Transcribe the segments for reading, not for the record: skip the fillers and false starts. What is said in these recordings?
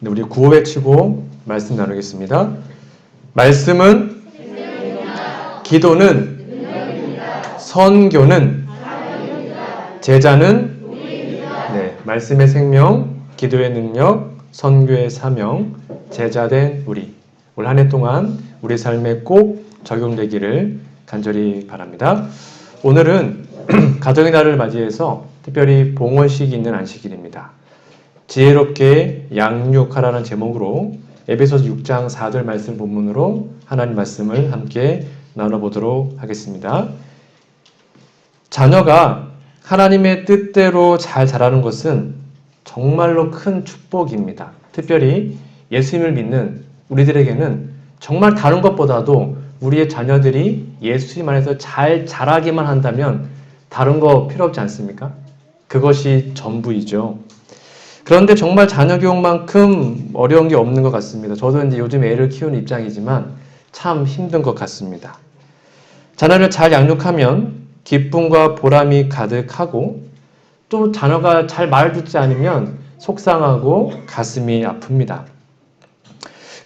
네, 우리 구호 외치고 말씀 나누겠습니다. 말씀은 기도는 선교는 제자는 네, 말씀의 생명, 기도의 능력, 선교의 사명, 제자된 우리. 올 한 해 동안 우리 삶에 꼭 적용되기를 간절히 바랍니다. 오늘은 가정의 날을 맞이해서 특별히 봉헌식이 있는 안식일입니다. 지혜롭게 양육하라는 제목으로 에베소서 6장 4절 말씀 본문으로 하나님 말씀을 함께 나눠보도록 하겠습니다. 자녀가 하나님의 뜻대로 잘 자라는 것은 정말로 큰 축복입니다. 특별히 예수님을 믿는 우리들에게는 정말 다른 것보다도 우리의 자녀들이 예수님 안에서 잘 자라기만 한다면 다른 거 필요 없지 않습니까? 그것이 전부이죠. 그런데 정말 자녀 교육만큼 어려운 게 없는 것 같습니다. 저도 이제 요즘 애를 키우는 입장이지만 참 힘든 것 같습니다. 자녀를 잘 양육하면 기쁨과 보람이 가득하고 또 자녀가 잘 말 듣지 않으면 속상하고 가슴이 아픕니다.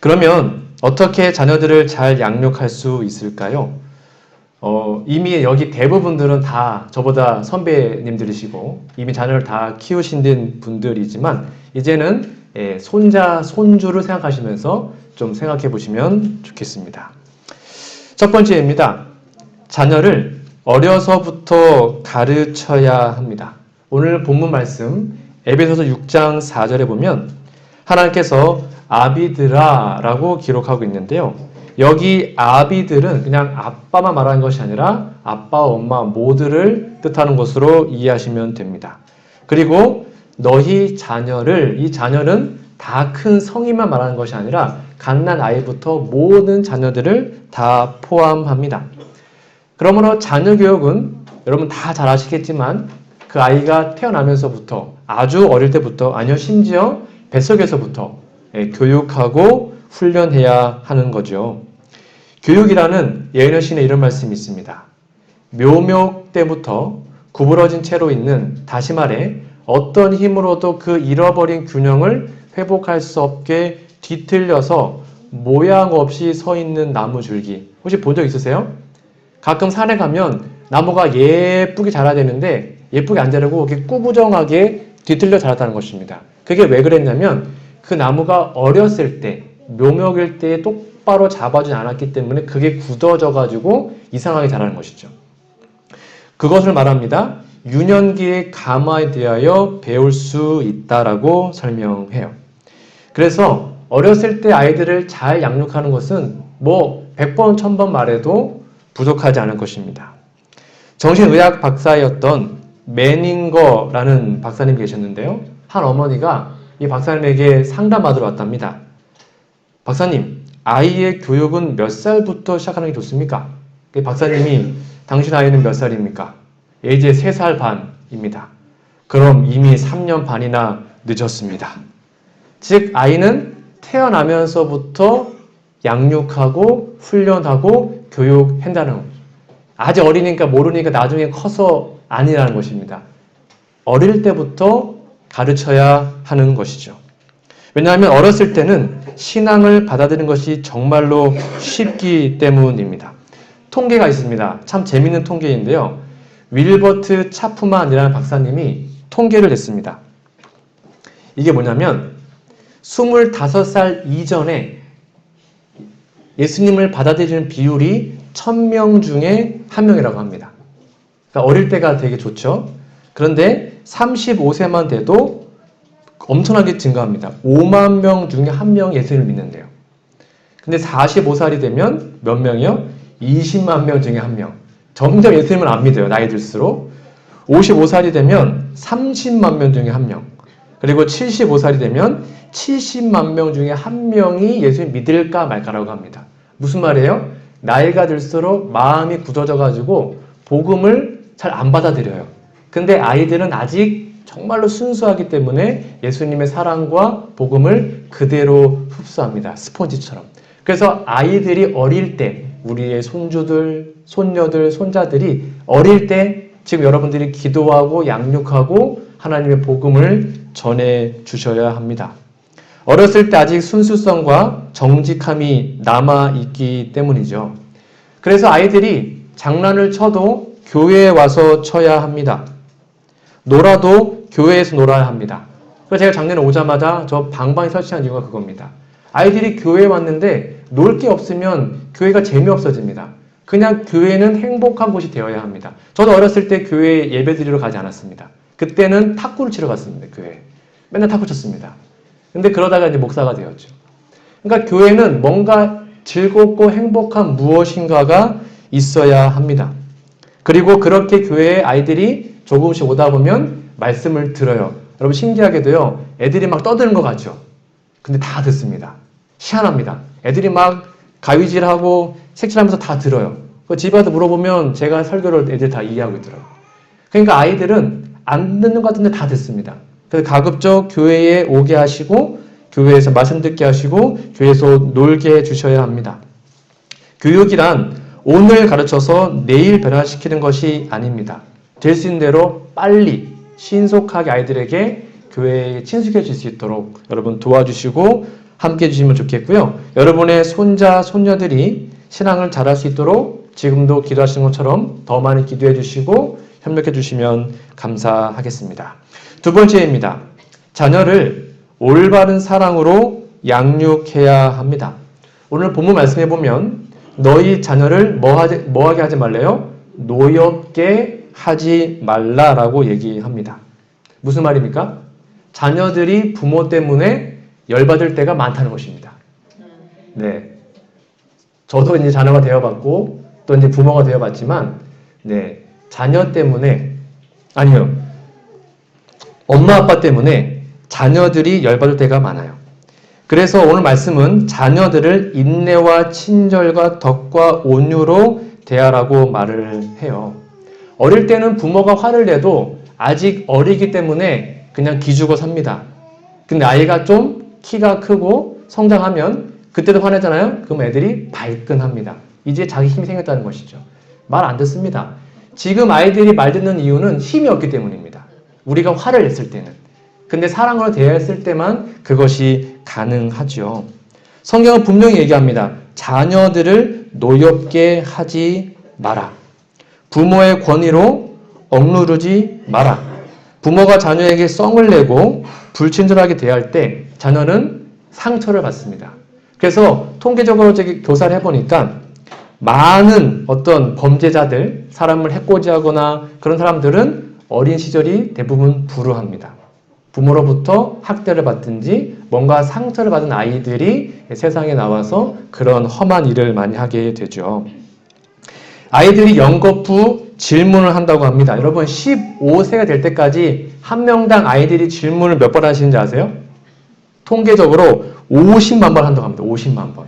그러면 어떻게 자녀들을 잘 양육할 수 있을까요? 이미 여기 대부분들은 다 저보다 선배님들이시고 이미 자녀를 다 키우신 분들이지만 이제는 손자, 손주를 생각하시면서 좀 생각해 보시면 좋겠습니다. 첫 번째입니다. 자녀를 어려서부터 가르쳐야 합니다. 오늘 본문 말씀 에베소서 6장 4절에 보면 하나님께서 아비들아 라고 기록하고 있는데요. 여기 아비들은 그냥 아빠만 말하는 것이 아니라 아빠, 엄마 모두를 뜻하는 것으로 이해하시면 됩니다. 그리고 너희 자녀를, 이 자녀는 다 큰 성인만 말하는 것이 아니라 갓난 아이부터 모든 자녀들을 다 포함합니다. 그러므로 자녀 교육은 여러분 다 잘 아시겠지만 그 아이가 태어나면서부터 아주 어릴 때부터 아니요 심지어 뱃속에서부터 교육하고 훈련해야 하는 거죠. 교육이라는 예언의 신에 이런 말씀이 있습니다. 묘목 때부터 구부러진 채로 있는, 다시 말해 어떤 힘으로도 그 잃어버린 균형을 회복할 수 없게 뒤틀려서 모양 없이 서 있는 나무 줄기. 혹시 본 적 있으세요? 가끔 산에 가면 나무가 예쁘게 자라야 되는데 예쁘게 안 자라고 이렇게 꾸부정하게 뒤틀려 자랐다는 것입니다. 그게 왜 그랬냐면 그 나무가 어렸을 때, 묘목일 때 똑바로 잡아주지 않았기 때문에 그게 굳어져 가지고 이상하게 자라는 것이죠. 그것을 말합니다. 유년기의 감화에 대하여 배울 수 있다라고 설명해요. 그래서 어렸을 때 아이들을 잘 양육하는 것은 100번, 1000번 말해도 부족하지 않을 것입니다. 정신의학 박사였던 매닝거라는 박사님이 계셨는데요. 한 어머니가 이 박사님에게 상담받으러 왔답니다. 박사님, 아이의 교육은 몇 살부터 시작하는 게 좋습니까? 박사님이 당신 아이는 몇 살입니까? 이제 3살 반입니다. 그럼 이미 3년 반이나 늦었습니다. 즉 아이는 태어나면서부터 양육하고 훈련하고 교육한다는 거죠. 아직 어리니까 모르니까 나중에 커서 아니라는 것입니다. 어릴 때부터 가르쳐야 하는 것이죠. 왜냐하면 어렸을 때는 신앙을 받아들이는 것이 정말로 쉽기 때문입니다. 통계가 있습니다. 참 재밌는 통계인데요. 윌버트 차프만이라는 박사님이 통계를 냈습니다. 이게 뭐냐면 25살 이전에 예수님을 받아들이는 비율이 1000명 중에 1명이라고 합니다. 그러니까 어릴 때가 되게 좋죠. 그런데 35세만 돼도 엄청나게 증가합니다. 5만 명 중에 1명이 예수님을 믿는데요. 근데 45살이 되면 몇 명이요? 20만 명 중에 1명. 점점 예수님을 안 믿어요. 나이 들수록. 55살이 되면 30만 명 중에 1명. 그리고 75살이 되면 70만 명 중에 1명이 예수님 믿을까 말까라고 합니다. 무슨 말이에요? 나이가 들수록 마음이 굳어져가지고 복음을 잘 안 받아들여요. 근데 아이들은 아직 정말로 순수하기 때문에 예수님의 사랑과 복음을 그대로 흡수합니다. 스폰지처럼. 그래서 아이들이 어릴 때 우리의 손주들, 손녀들, 손자들이 어릴 때 지금 여러분들이 기도하고 양육하고 하나님의 복음을 전해 주셔야 합니다. 어렸을 때 아직 순수성과 정직함이 남아있기 때문이죠. 그래서 아이들이 장난을 쳐도 교회에 와서 쳐야 합니다. 놀아도 교회에서 놀아야 합니다. 그래서 제가 작년에 오자마자 저 방방에 설치한 이유가 그겁니다. 아이들이 교회에 왔는데 놀 게 없으면 교회가 재미없어집니다. 그냥 교회는 행복한 곳이 되어야 합니다. 저도 어렸을 때 교회에 예배 드리러 가지 않았습니다. 그때는 탁구를 치러 갔습니다. 교회에. 맨날 탁구 쳤습니다. 근데 그러다가 이제 목사가 되었죠. 그러니까 교회는 뭔가 즐겁고 행복한 무엇인가가 있어야 합니다. 그리고 그렇게 교회에 아이들이 조금씩 오다 보면 말씀을 들어요. 여러분 신기하게도요. 애들이 막 떠드는 것 같죠. 근데 다 듣습니다. 희한합니다. 애들이 막 가위질하고 색칠하면서 다 들어요. 집에 와서 물어보면 제가 설교를 애들 다 이해하고 있더라고요. 그러니까 아이들은 안 듣는 것 같은데 다 듣습니다. 그래서 가급적 교회에 오게 하시고 교회에서 말씀 듣게 하시고 교회에서 놀게 해주셔야 합니다. 교육이란 오늘 가르쳐서 내일 변화시키는 것이 아닙니다. 될 수 있는 대로 빨리 신속하게 아이들에게 교회에 친숙해질 수 있도록 여러분 도와주시고 함께 해주시면 좋겠고요. 여러분의 손자, 손녀들이 신앙을 잘할 수 있도록 지금도 기도하시는 것처럼 더 많이 기도해 주시고 협력해 주시면 감사하겠습니다. 두 번째입니다. 자녀를 올바른 사랑으로 양육해야 합니다. 오늘 본문 말씀해 보면 너희 자녀를 뭐하게 하지 말래요? 노엽게 하지 말라라고 얘기합니다. 무슨 말입니까? 자녀들이 부모 때문에 열받을 때가 많다는 것입니다. 네. 저도 이제 자녀가 되어봤고, 또 이제 부모가 되어봤지만, 네. 자녀 때문에, 아니요. 엄마, 아빠 때문에 자녀들이 열받을 때가 많아요. 그래서 오늘 말씀은 자녀들을 인내와 친절과 덕과 온유로 대하라고 말을 해요. 어릴 때는 부모가 화를 내도 아직 어리기 때문에 그냥 기죽어 삽니다. 근데 아이가 좀 키가 크고 성장하면 그때도 화내잖아요? 그럼 애들이 발끈합니다. 이제 자기 힘이 생겼다는 것이죠. 말 안 듣습니다. 지금 아이들이 말 듣는 이유는 힘이 없기 때문입니다. 우리가 화를 냈을 때는. 근데 사랑으로 대했을 때만 그것이 가능하죠. 성경은 분명히 얘기합니다. 자녀들을 노엽게 하지 마라. 부모의 권위로 억누르지 마라. 부모가 자녀에게 썽을 내고 불친절하게 대할 때 자녀는 상처를 받습니다. 그래서 통계적으로 교사를 해보니까 많은 어떤 범죄자들, 사람을 해코지하거나 그런 사람들은 어린 시절이 대부분 불우합니다. 부모로부터 학대를 받든지 뭔가 상처를 받은 아이들이 세상에 나와서 그런 험한 일을 많이 하게 되죠. 아이들이 연거푸 질문을 한다고 합니다. 여러분 15세가 될 때까지 한 명당 아이들이 질문을 몇 번 하시는지 아세요? 통계적으로 50만 번 한다고 합니다. 50만 번.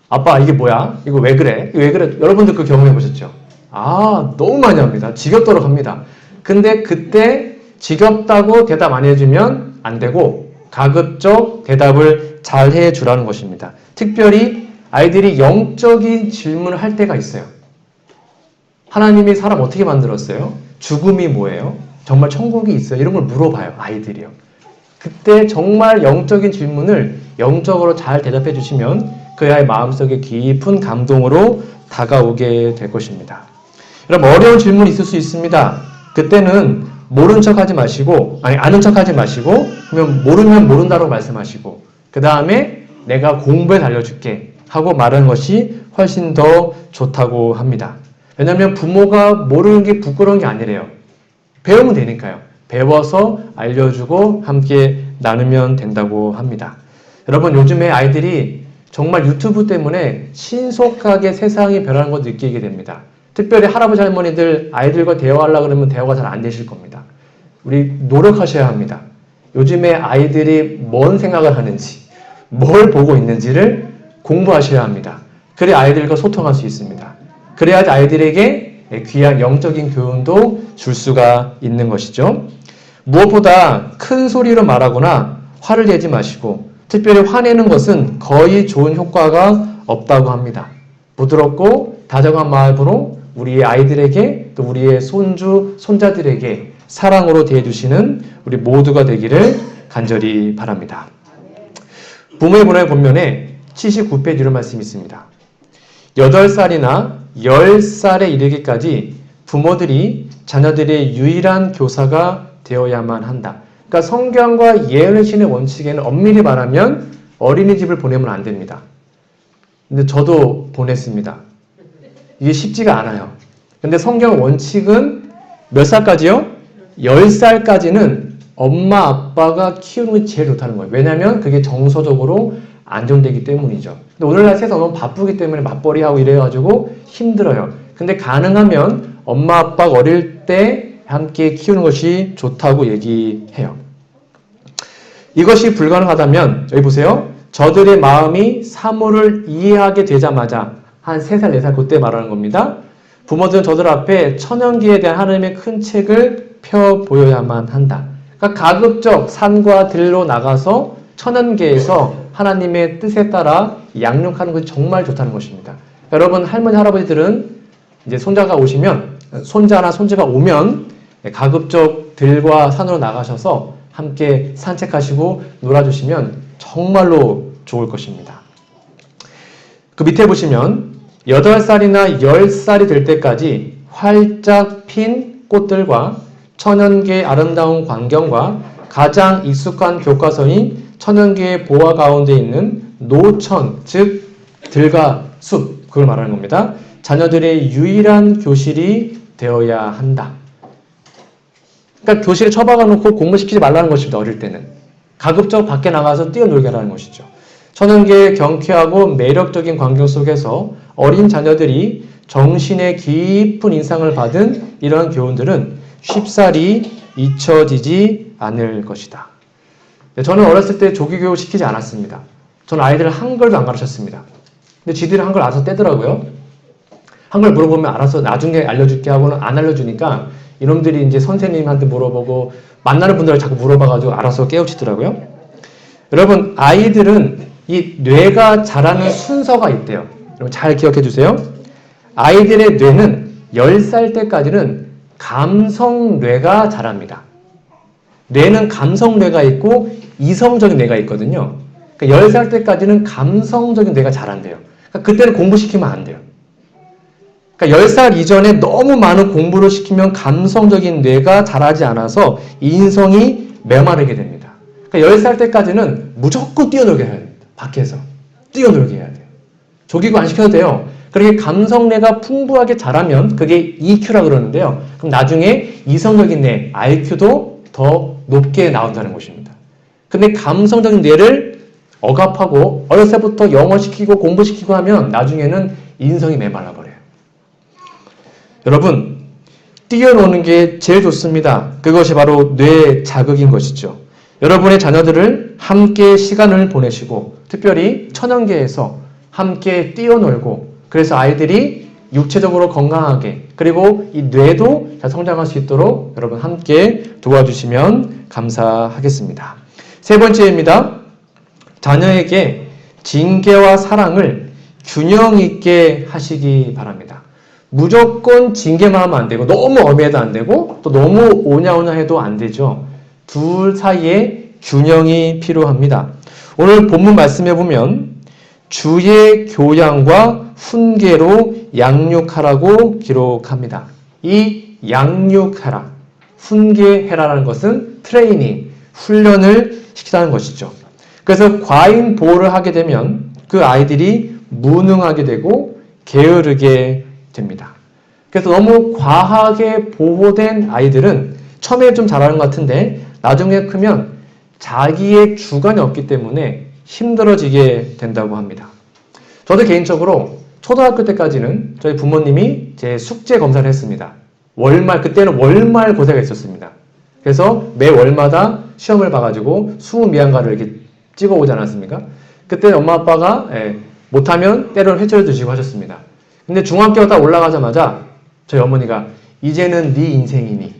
아빠 이게 뭐야? 이거 왜 그래? 이거 왜 그래? 여러분들 그 경험해 보셨죠? 아 너무 많이 합니다. 지겹도록 합니다. 근데 그때 지겹다고 대답 안 해주면 안 되고 가급적 대답을 잘 해주라는 것입니다. 특별히 아이들이 영적인 질문을 할 때가 있어요. 하나님이 사람 어떻게 만들었어요? 죽음이 뭐예요? 정말 천국이 있어요? 이런 걸 물어봐요. 아이들이요. 그때 정말 영적인 질문을 영적으로 잘 대답해 주시면 그 아이의 마음속에 깊은 감동으로 다가오게 될 것입니다. 여러분 어려운 질문이 있을 수 있습니다. 그때는 모른 척 하지 마시고 아는 척 하지 마시고 그러면 모르면 모른다고 말씀하시고 그 다음에 내가 공부해 알려줄게 하고 말하는 것이 훨씬 더 좋다고 합니다. 왜냐하면 부모가 모르는 게 부끄러운 게 아니래요. 배우면 되니까요. 배워서 알려주고 함께 나누면 된다고 합니다. 여러분 요즘에 아이들이 정말 유튜브 때문에 신속하게 세상이 변하는 걸 느끼게 됩니다. 특별히 할아버지 할머니들 아이들과 대화하려고 그러면 대화가 잘 안 되실 겁니다. 우리 노력하셔야 합니다. 요즘에 아이들이 뭔 생각을 하는지 뭘 보고 있는지를 공부하셔야 합니다. 그래야 아이들과 소통할 수 있습니다. 그래야지 아이들에게 귀한 영적인 교훈도 줄 수가 있는 것이죠. 무엇보다 큰 소리로 말하거나 화를 내지 마시고 특별히 화내는 것은 거의 좋은 효과가 없다고 합니다. 부드럽고 다정한 마음으로 우리의 아이들에게 또 우리의 손주, 손자들에게 사랑으로 대해주시는 우리 모두가 되기를 간절히 바랍니다. 부모의 문화의 본면에 79페이지 이런 말씀이 있습니다. 8살이나 10살에 이르기까지 부모들이 자녀들의 유일한 교사가 되어야만 한다. 그러니까 성경과 예언의 신의 원칙에는 엄밀히 말하면 어린이집을 보내면 안 됩니다. 근데 저도 보냈습니다. 이게 쉽지가 않아요. 근데 성경 원칙은 몇 살까지요? 10살까지는 엄마 아빠가 키우는 게 제일 좋다는 거예요. 왜냐하면 그게 정서적으로 안정되기 때문이죠. 근데 오늘날 세상 너무 바쁘기 때문에 맞벌이하고 이래가지고 힘들어요. 근데 가능하면 엄마 아빠가 어릴 때 함께 키우는 것이 좋다고 얘기해요. 이것이 불가능하다면 여기 보세요. 저들의 마음이 사물을 이해하게 되자마자 한 3살, 4살 그때 말하는 겁니다. 부모들은 저들 앞에 천연기에 대한 하나님의 큰 책을 펴 보여야만 한다. 그러니까 가급적 산과 들로 나가서 천연계에서 하나님의 뜻에 따라 양육하는 것이 정말 좋다는 것입니다. 여러분 할머니 할아버지들은 이제 손자가 오시면 손자나 손주가 오면 가급적 들과 산으로 나가셔서 함께 산책하시고 놀아주시면 정말로 좋을 것입니다. 그 밑에 보시면 8살이나 10살이 될 때까지 활짝 핀 꽃들과 천연계의 아름다운 광경과 가장 익숙한 교과서인 천연계의 보화 가운데 있는 노천, 즉 들과 숲, 그걸 말하는 겁니다. 자녀들의 유일한 교실이 되어야 한다. 그러니까 교실에 처박아 놓고 공부시키지 말라는 것입니다. 어릴 때는. 가급적 밖에 나가서 뛰어놀게 하라는 것이죠. 천연계의 경쾌하고 매력적인 광경 속에서 어린 자녀들이 정신의 깊은 인상을 받은 이러한 교훈들은 쉽사리 잊혀지지 않을 것이다. 저는 어렸을 때 조기교육 시키지 않았습니다. 저는 아이들을 한글도 안 가르쳤습니다. 근데 지들이 한글 알아서 떼더라고요. 한글 물어보면 알아서 나중에 알려줄게 하고는 안 알려주니까 이놈들이 이제 선생님한테 물어보고 만나는 분들을 자꾸 물어봐가지고 알아서 깨우치더라고요. 여러분 아이들은 이 뇌가 자라는 순서가 있대요. 여러분 잘 기억해 주세요. 아이들의 뇌는 10살 때까지는 감성뇌가 자랍니다. 뇌는 감성뇌가 있고 이성적인 뇌가 있거든요. 그러니까 10살 때까지는 감성적인 뇌가 자란대요. 그러니까 그때는 공부시키면 안 돼요. 그러니까 10살 이전에 너무 많은 공부를 시키면 감성적인 뇌가 자라지 않아서 인성이 메마르게 됩니다. 그러니까 10살 때까지는 무조건 뛰어놀게 해야 됩니다. 밖에서. 뛰어놀게 해야 돼요. 조기고 안 시켜도 돼요. 그렇게 감성뇌가 풍부하게 자라면 그게 EQ라고 그러는데요. 그럼 나중에 이성적인 뇌, IQ도 더 높게 나온다는 것입니다. 근데 감성적인 뇌를 억압하고 어렸을 때부터 영어 시키고 공부시키고 하면 나중에는 인성이 메말라 버려요. 여러분, 뛰어노는 게 제일 좋습니다. 그것이 바로 뇌 자극인 것이죠. 여러분의 자녀들을 함께 시간을 보내시고 특별히 천연계에서 함께 뛰어놀고 그래서 아이들이 육체적으로 건강하게 그리고 이 뇌도 잘 성장할 수 있도록 여러분 함께 도와주시면 감사하겠습니다. 세 번째입니다. 자녀에게 징계와 사랑을 균형 있게 하시기 바랍니다. 무조건 징계만 하면 안 되고 너무 엄해도 안 되고 또 너무 오냐오냐 해도 안 되죠. 둘 사이에 균형이 필요합니다. 오늘 본문 말씀해 보면 주의 교양과 훈계로 양육하라고 기록합니다. 이 양육하라, 훈계해라라는 것은 트레이닝, 훈련을 시키라는 것이죠. 그래서 과잉 보호를 하게 되면 그 아이들이 무능하게 되고 게으르게 됩니다. 그래서 너무 과하게 보호된 아이들은 처음에 좀 잘하는 것 같은데 나중에 크면 자기의 주관이 없기 때문에 힘들어지게 된다고 합니다. 저도 개인적으로 초등학교 때까지는 저희 부모님이 제 숙제 검사를 했습니다. 그때는 월말 고사가 있었습니다. 그래서 매 월마다 시험을 봐가지고 20미안가를 이렇게 찍어오지 않았습니까? 그때는 엄마 아빠가 못하면 때로는 회초리 드시고 하셨습니다. 근데 중학교가 딱 올라가자마자 저희 어머니가 이제는 네 인생이니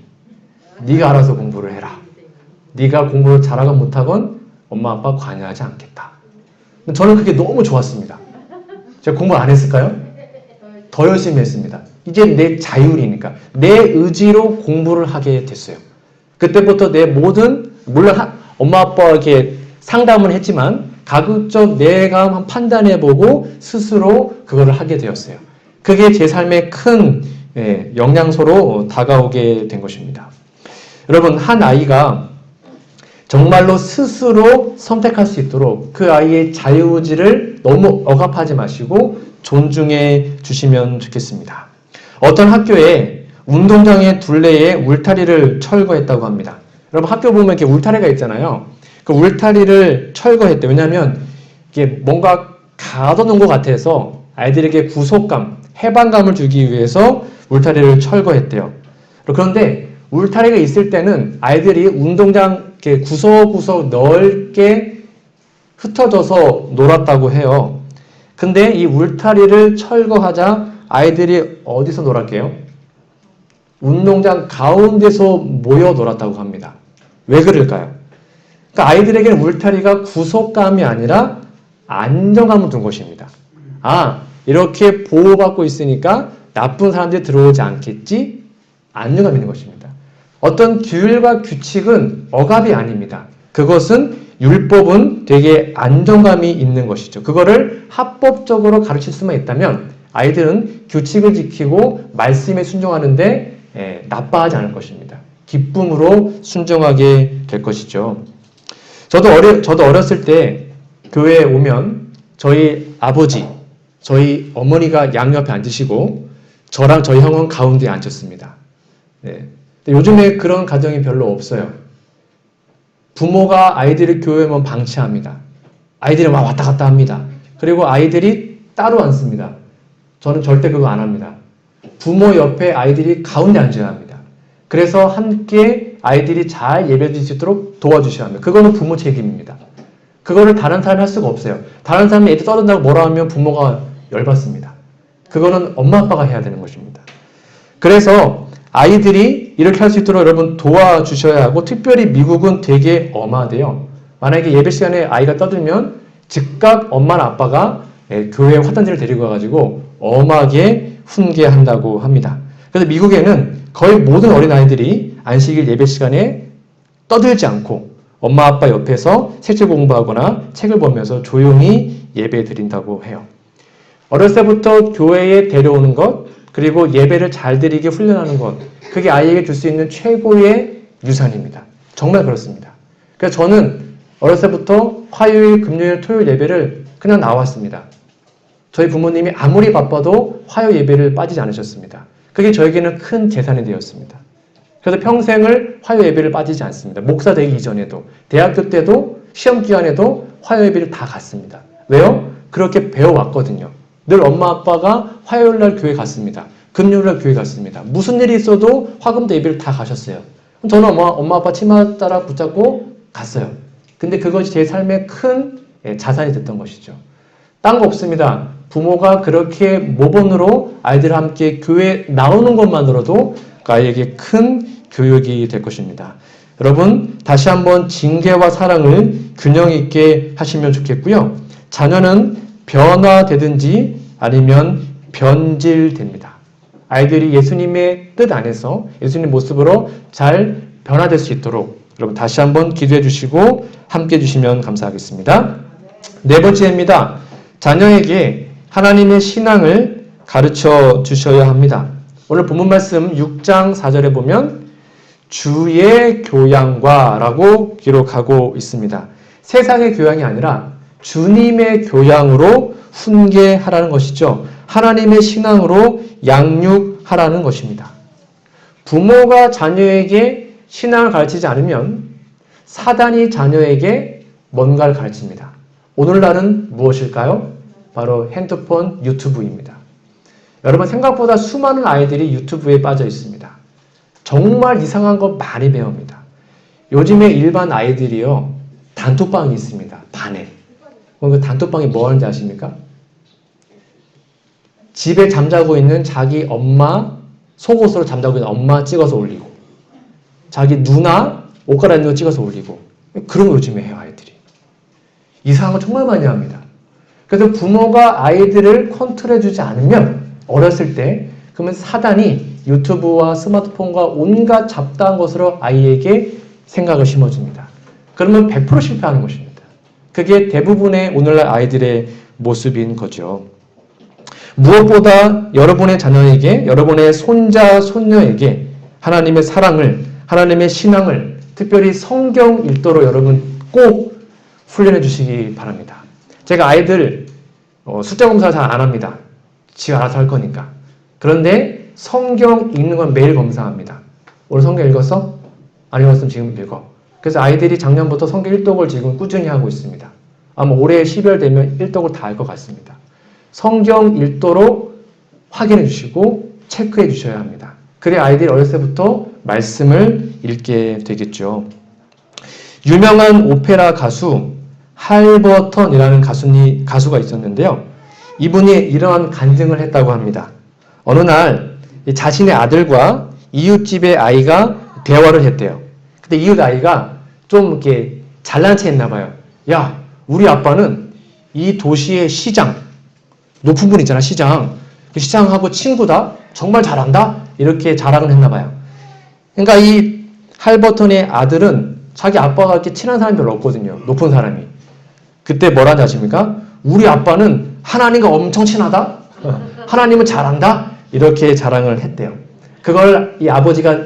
네가 알아서 공부를 해라. 네가 공부를 잘하건 못하건 엄마 아빠 관여하지 않겠다. 저는 그게 너무 좋았습니다. 제가 공부 안 했을까요? 더 열심히 했습니다. 이게 내 자율이니까 내 의지로 공부를 하게 됐어요. 그때부터 내 모든 물론 엄마 아빠에게 상담을 했지만 가급적 내가 판단해보고 스스로 그거를 하게 되었어요. 그게 제 삶의 큰 영향소로 다가오게 된 것입니다. 여러분, 한 아이가 정말로 스스로 선택할 수 있도록 그 아이의 자유의지를 너무 억압하지 마시고 존중해 주시면 좋겠습니다. 어떤 학교에 운동장의 둘레에 울타리를 철거했다고 합니다. 여러분, 학교 보면 이렇게 울타리가 있잖아요. 그 울타리를 철거했대요. 왜냐하면 이게 뭔가 가둬놓은 것 같아서 아이들에게 구속감, 해방감을 주기 위해서 울타리를 철거했대요. 그런데 울타리가 있을 때는 아이들이 운동장 이렇게 구석구석 넓게 흩어져서 놀았다고 해요. 근데 이 울타리를 철거하자 아이들이 어디서 놀았게요? 운동장 가운데서 모여 놀았다고 합니다. 왜 그럴까요? 그러니까 아이들에게는 울타리가 구속감이 아니라 안정감을 준 것입니다. 아, 이렇게 보호받고 있으니까 나쁜 사람들이 들어오지 않겠지? 안정감이 있는 것입니다. 어떤 규율과 규칙은 억압이 아닙니다. 그것은 율법은 되게 안정감이 있는 것이죠. 그거를 합법적으로 가르칠 수만 있다면 아이들은 규칙을 지키고 말씀에 순종하는데 나빠하지 않을 것입니다. 기쁨으로 순종하게 될 것이죠. 저도 어렸을 때 교회에 오면 저희 아버지, 저희 어머니가 양옆에 앉으시고 저랑 저희 형은 가운데에 앉혔습니다. 네. 근데 요즘에 그런 가정이 별로 없어요. 부모가 아이들을 교회에 오면 방치합니다. 아이들이 막 왔다 갔다 합니다. 그리고 아이들이 따로 앉습니다. 저는 절대 그거 안 합니다. 부모 옆에 아이들이 가운데 앉아야 합니다. 그래서 함께 아이들이 잘 예배드릴 수 있도록 도와주셔야 합니다. 그거는 부모 책임입니다. 그거를 다른 사람이 할 수가 없어요. 다른 사람이 애들 떠든다고 뭐라 하면 부모가 열받습니다. 그거는 엄마 아빠가 해야 되는 것입니다. 그래서 아이들이 이렇게 할 수 있도록 여러분 도와주셔야 하고, 특별히 미국은 되게 엄하대요. 만약에 예배 시간에 아이가 떠들면 즉각 엄마나 아빠가 교회 화단지를 데리고 가가지고 엄하게 훈계한다고 합니다. 그래서 미국에는 거의 모든 어린아이들이 안식일 예배 시간에 떠들지 않고 엄마 아빠 옆에서 색칠 공부하거나 책을 보면서 조용히 예배 드린다고 해요. 어렸을 때부터 교회에 데려오는 것, 그리고 예배를 잘 드리게 훈련하는 것, 그게 아이에게 줄 수 있는 최고의 유산입니다. 정말 그렇습니다. 그래서 저는 어렸을 때부터 화요일, 금요일, 토요일 예배를 그냥 나왔습니다. 저희 부모님이 아무리 바빠도 화요 예배를 빠지지 않으셨습니다. 그게 저에게는 큰 재산이 되었습니다. 그래서 평생을 화요 예배를 빠지지 않습니다. 목사 되기 이전에도, 대학교 때도, 시험 기간에도 화요 예배를 다 갔습니다. 왜요? 그렇게 배워왔거든요. 늘 엄마 아빠가 화요일 날 교회 갔습니다. 금요일 날 교회 갔습니다. 무슨 일이 있어도 화금도 예배를 다 가셨어요. 저는 엄마 아빠 치마 따라 붙잡고 갔어요. 근데 그것이 제 삶의 큰 자산이 됐던 것이죠. 딴 거 없습니다. 부모가 그렇게 모범으로 아이들과 함께 교회 나오는 것만으로도 아이에게 큰 교육이 될 것입니다. 여러분, 다시 한번 징계와 사랑을 균형 있게 하시면 좋겠고요. 자녀는 변화되든지 아니면 변질됩니다. 아이들이 예수님의 뜻 안에서 예수님 모습으로 잘 변화될 수 있도록 여러분 다시 한번 기도해 주시고 함께 해 주시면 감사하겠습니다. 네 번째입니다. 자녀에게 하나님의 신앙을 가르쳐 주셔야 합니다. 오늘 본문 말씀 6장 4절에 보면 주의 교양과 라고 기록하고 있습니다. 세상의 교양이 아니라 주님의 교양으로 훈계하라는 것이죠. 하나님의 신앙으로 양육하라는 것입니다. 부모가 자녀에게 신앙을 가르치지 않으면 사단이 자녀에게 뭔가를 가르칩니다. 오늘날은 무엇일까요? 바로 핸드폰, 유튜브입니다. 여러분, 생각보다 수많은 아이들이 유튜브에 빠져 있습니다. 정말 이상한 거 많이 배웁니다. 요즘에 일반 아이들이요, 단톡방이 있습니다. 반에. 그 단톡방이 뭐 하는지 아십니까? 집에 잠자고 있는 자기 엄마, 속옷으로 잠자고 있는 엄마 찍어서 올리고, 자기 누나 옷 갈아입는 거 찍어서 올리고, 그런 거 요즘에 해요, 아이들이. 이상한 거 정말 많이 합니다. 그래서 부모가 아이들을 컨트롤해주지 않으면, 어렸을 때, 그러면 사단이 유튜브와 스마트폰과 온갖 잡다한 것으로 아이에게 생각을 심어줍니다. 그러면 100% 실패하는 것입니다. 그게 대부분의 오늘날 아이들의 모습인 거죠. 무엇보다 여러분의 자녀에게, 여러분의 손자, 손녀에게 하나님의 사랑을, 하나님의 신앙을, 특별히 성경 읽도록 여러분 꼭 훈련해 주시기 바랍니다. 제가 아이들 숫자 검사 잘 안 합니다. 지가 알아서 할 거니까. 그런데 성경 읽는 건 매일 검사합니다. 오늘 성경 읽었어? 안 읽었으면 지금 읽어. 그래서 아이들이 작년부터 성경 1독을 지금 꾸준히 하고 있습니다. 아마 올해 12월 되면 1독을 다 할 것 같습니다. 성경 읽도록 확인해 주시고 체크해 주셔야 합니다. 그래야 아이들이 어렸을 때부터 말씀을 읽게 되겠죠. 유명한 오페라 가수 할버턴이라는 가수가 있었는데요. 이분이 이러한 간증을 했다고 합니다. 어느 날 자신의 아들과 이웃집의 아이가 대화를 했대요. 근데 이웃 아이가 좀 이렇게 잘난 체 했나 봐요. 야, 우리 아빠는 이 도시의 시장, 높은 분 있잖아, 시장. 그 시장하고 친구다? 정말 잘한다? 이렇게 자랑을 했나 봐요. 그러니까 이 할버턴의 아들은 자기 아빠가 이렇게 친한 사람이 별로 없거든요. 높은 사람이. 그때 뭐라는지 아십니까? 우리 아빠는 하나님과 엄청 친하다? 하나님은 잘한다? 이렇게 자랑을 했대요. 그걸 이 아버지가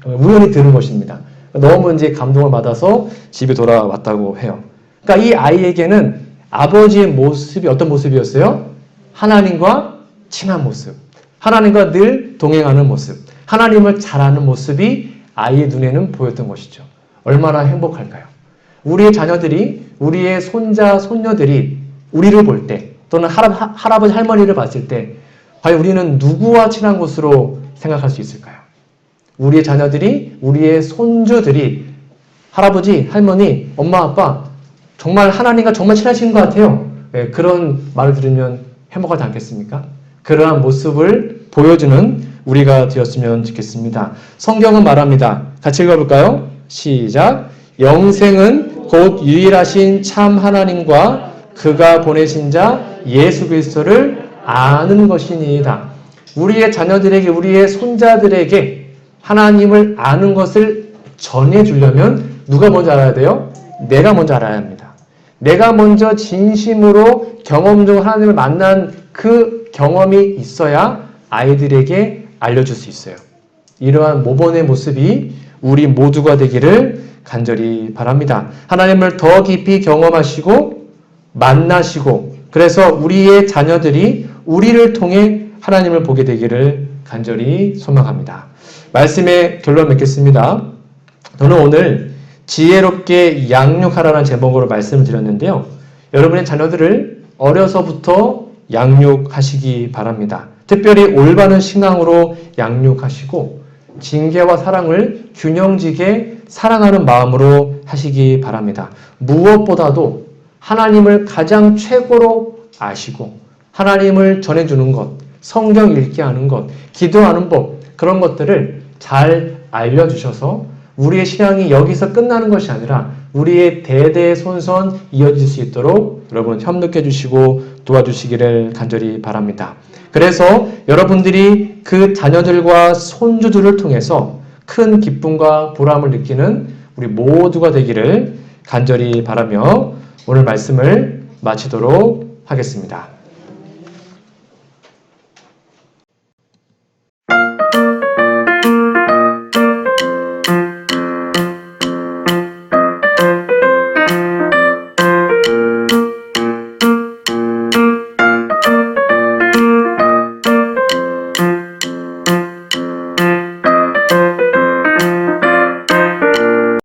우연히 들은 것입니다. 너무 이제 감동을 받아서 집에 돌아왔다고 해요. 그러니까 이 아이에게는 아버지의 모습이 어떤 모습이었어요? 하나님과 친한 모습. 하나님과 늘 동행하는 모습. 하나님을 잘하는 모습이 아이의 눈에는 보였던 것이죠. 얼마나 행복할까요? 우리의 자녀들이, 우리의 손자, 손녀들이 우리를 볼 때, 또는 할아버지, 할머니를 봤을 때, 과연 우리는 누구와 친한 것으로 생각할 수 있을까요? 우리의 자녀들이, 우리의 손주들이, 할아버지, 할머니, 엄마, 아빠, 정말 하나님과 정말 친하신 것 같아요. 네, 그런 말을 들으면 행복하지 않겠습니까? 그러한 모습을 보여주는 우리가 되었으면 좋겠습니다. 성경은 말합니다. 같이 읽어볼까요? 시작. 영생은 곧 유일하신 참 하나님과 그가 보내신 자 예수 그리스도를 아는 것이니이다. 우리의 자녀들에게, 우리의 손자들에게 하나님을 아는 것을 전해주려면 누가 먼저 알아야 돼요? 내가 먼저 알아야 합니다. 내가 먼저 진심으로 경험적으로 하나님을 만난 그 경험이 있어야 아이들에게 알려줄 수 있어요. 이러한 모범의 모습이 우리 모두가 되기를 간절히 바랍니다. 하나님을 더 깊이 경험하시고 만나시고, 그래서 우리의 자녀들이 우리를 통해 하나님을 보게 되기를 간절히 소망합니다. 말씀의 결론 맺겠습니다. 저는 오늘 지혜롭게 양육하라는 제목으로 말씀을 드렸는데요. 여러분의 자녀들을 어려서부터 양육하시기 바랍니다. 특별히 올바른 신앙으로 양육하시고 징계와 사랑을 균형지게 사랑하는 마음으로 하시기 바랍니다. 무엇보다도 하나님을 가장 최고로 아시고 하나님을 전해주는 것, 성경 읽게 하는 것, 기도하는 법, 그런 것들을 잘 알려주셔서 우리의 신앙이 여기서 끝나는 것이 아니라 우리의 대대손손 이어질 수 있도록 여러분 협력해 주시고 도와주시기를 간절히 바랍니다. 그래서 여러분들이 그 자녀들과 손주들을 통해서 큰 기쁨과 보람을 느끼는 우리 모두가 되기를 간절히 바라며 오늘 말씀을 마치도록 하겠습니다.